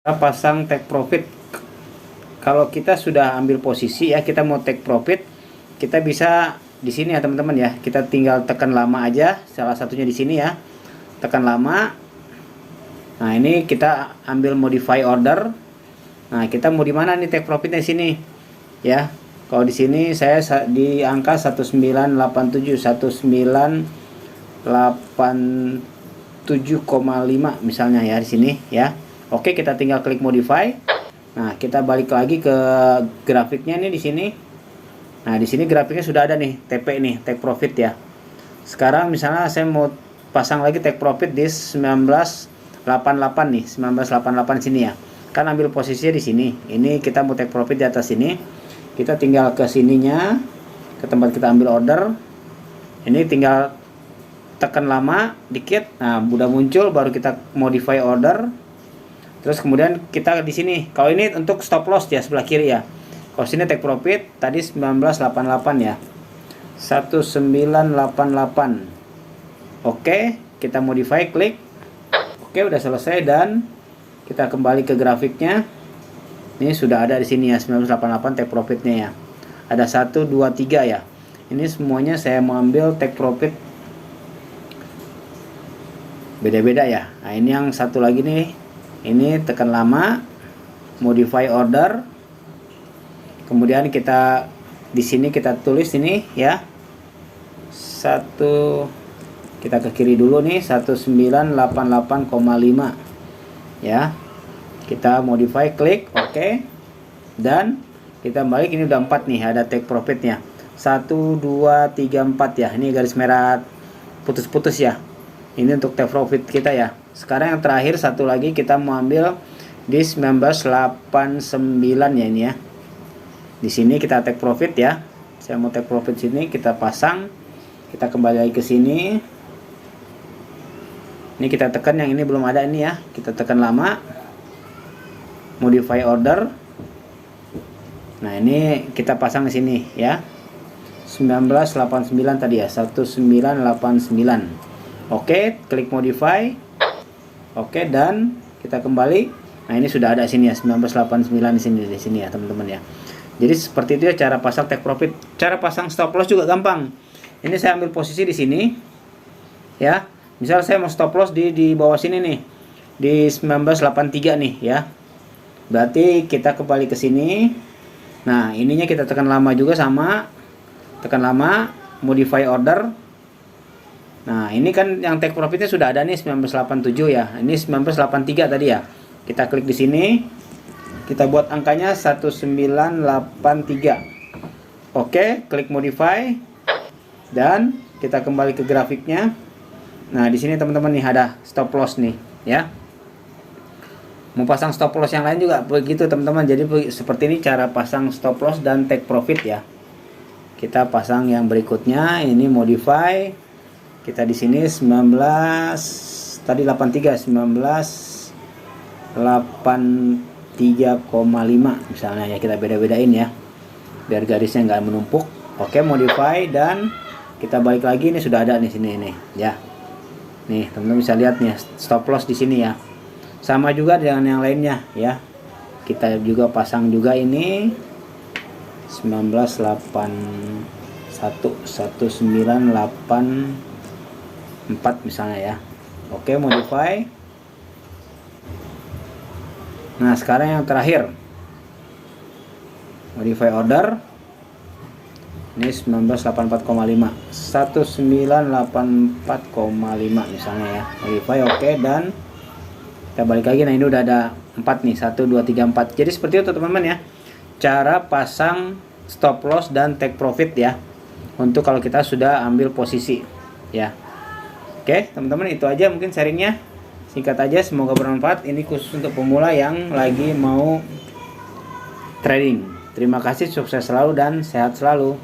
Kita pasang take profit. Kalau kita sudah ambil posisi ya, kita mau take profit, kita bisa di sini ya teman-teman ya. Kita tinggal tekan lama aja, salah satunya di sini ya. Tekan lama. Nah, ini kita ambil modify order. Nah, kita mau di mana nih take profitnya di sini? Ya. Kalau di sini saya di angka 1987 1987,5 misalnya ya di sini ya. Oke, kita tinggal klik modify. Nah, kita balik lagi ke grafiknya nih di sini. Nah, di sini grafiknya sudah ada nih, TP nih, take profit ya. Sekarang misalnya saya mau pasang lagi take profit di 1988 nih, 1988 sini ya. Kan ambil posisinya di sini. Ini kita mau take profit di atas sini. Kita tinggal ke sininya, ke tempat kita ambil order. Ini tinggal tekan lama dikit. Nah, udah muncul, baru kita modify order. Terus kemudian kita di sini, kalau ini untuk stop loss ya sebelah kiri ya. Kalau sini take profit tadi 1988 ya. 1988. Oke, kita modify, klik. Oke, udah selesai dan kita kembali ke grafiknya. Ini sudah ada di sini ya 1988 take profitnya ya. Ada 1 2 3 ya. Ini semuanya saya mau ambil take profit beda-beda ya. Nah, ini yang satu lagi nih. Ini tekan lama, modify order. Kemudian kita di sini kita tulis ini ya. Kita ke kiri dulu nih 1988,5 ya. Kita modify, klik oke. Dan kita balik, ini udah 4 nih, ada take profitnya. 1 2 3 4 ya. Ini garis merah putus-putus ya. Ini untuk take profit kita ya. Sekarang yang terakhir satu lagi kita mau ambil di 1989 ya ini ya. Di sini kita take profit ya. Saya mau take profit sini, kita pasang. Kita kembali lagi ke sini. Ini kita tekan yang ini belum ada ini ya. Kita tekan lama. Modify order. Nah, ini kita pasang di sini ya. 1989 tadi ya, 1989. Oke, klik modify. Oke, dan kita kembali. Nah, ini sudah ada sini ya 1989 di sini ya, teman-teman ya. Jadi seperti itu ya cara pasang take profit. Cara pasang stop loss juga gampang. Ini saya ambil posisi di sini. Ya. Misal saya mau stop loss di bawah sini nih. Di 1983 nih ya. Berarti kita kembali ke sini. Nah, ininya kita tekan lama juga sama. Tekan lama, modify order. Nah, ini kan yang take profitnya sudah ada nih 1987 ya. Ini 1983 tadi ya. Kita klik di sini. Kita buat angkanya 1983. Oke, klik modify dan kita kembali ke grafiknya. Nah, di sini teman-teman nih ada stop loss nih ya. Mau pasang stop loss yang lain juga begitu teman-teman. Jadi seperti ini cara pasang stop loss dan take profit ya. Kita pasang yang berikutnya, ini modify. Kita di sini 19 tadi 83 1983,5 misalnya ya, kita beda-bedain ya biar garisnya nggak menumpuk. Oke, modify dan kita balik lagi. Ini sudah ada di sini nih ya. Nih, teman-teman bisa lihat nih stop loss di sini ya. Sama juga dengan yang lainnya ya. Kita juga pasang juga ini 1984 misalnya ya. Oke, modify. Nah, sekarang yang terakhir modify order. Ini 1984,5 1984,5 misalnya ya. Modify oke, dan kita balik lagi. Nah, ini udah ada 4 nih, 1 2 3 4. Jadi seperti itu teman-teman ya. Cara pasang stop loss dan take profit ya. Untuk kalau kita sudah ambil posisi ya. Oke, teman-teman, itu aja mungkin sharingnya. Singkat aja, semoga bermanfaat. Ini khusus untuk pemula yang lagi mau trading. Terima kasih, sukses selalu dan sehat selalu.